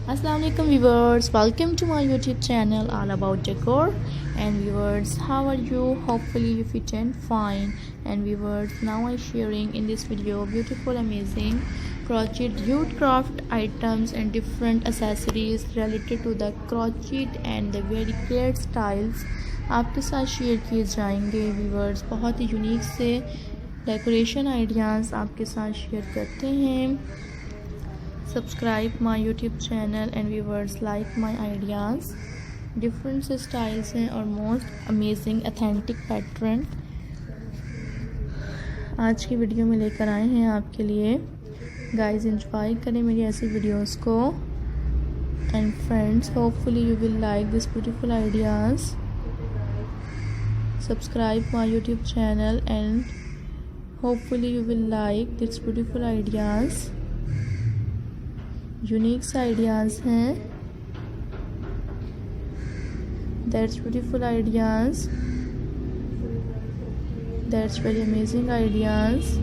Assalamualaikum viewers, welcome to my YouTube channel all about decor. And viewers, how are you? Hopefully you fit and fine. And viewers, now I'm sharing in this video beautiful amazing crochet jute craft items and different accessories related to the crochet and the very great styles आपके साथ share किए जाएंगे। Viewers, बहुत ही unique से decoration ideas आपके साथ share करते हैं। Subscribe my YouTube channel and viewers like my ideas. Different से स्टाइल्स हैं और मोस्ट अमेजिंग अथेंटिक पैटर्न आज की वीडियो में लेकर आए हैं आपके लिए। गाइस, एंजॉय करें मेरी ऐसी वीडियोस को। And friends, hopefully you will like this beautiful ideas. Subscribe my YouTube channel and hopefully you will like this beautiful ideas। unique ideas हैं, that's beautiful ideas, that's very amazing ideas।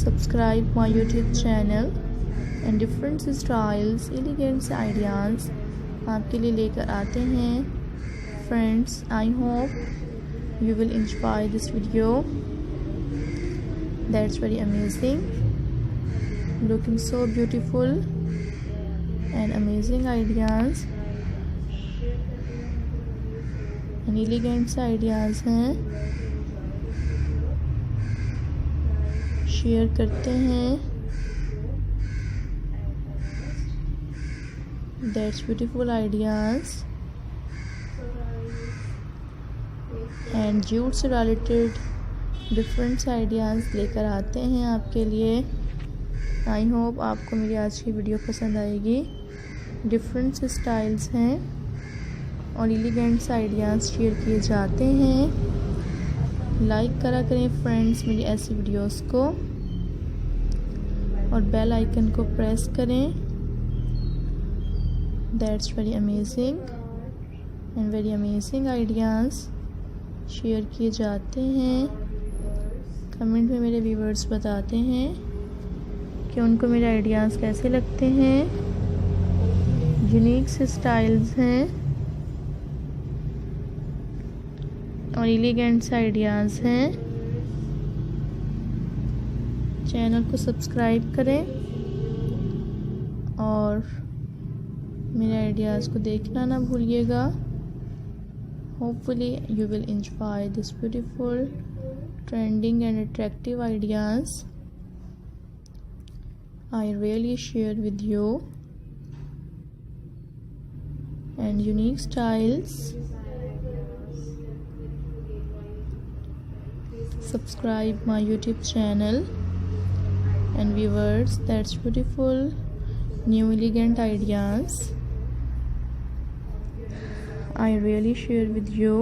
subscribe my YouTube channel and different styles elegant ideas आपके लिए लेकर आते हैं। Friends, I hope you will enjoy this video, that's very amazing, looking so beautiful and amazing ideas and elegant ideas हैं। Share करते हैं, that's beautiful ideas and jute से related different ideas लेकर आते हैं आपके लिए। आई होप आपको मेरी आज की वीडियो पसंद आएगी। डिफरेंट स्टाइल्स हैं और एलिगेंट आइडियाज़ शेयर किए जाते हैं। लाइक करा करें फ्रेंड्स मेरी ऐसी वीडियोस को और बेल आइकन को प्रेस करें। That's very amazing and very amazing ideas share किए जाते हैं। कमेंट में मेरे व्यूवर्स बताते हैं कि उनको मेरे आइडियाज़ कैसे लगते हैं। यूनिक से स्टाइल्स हैं और एलिगेंट आइडियाज़ हैं। चैनल को सब्सक्राइब करें और मेरे आइडियाज़ को देखना ना भूलिएगा। Hopefully you will enjoy this beautiful, trending and attractive ideas I really share with you and unique styles। Subscribe my YouTube channel and viewers, that's beautiful new elegant ideas I really share with you।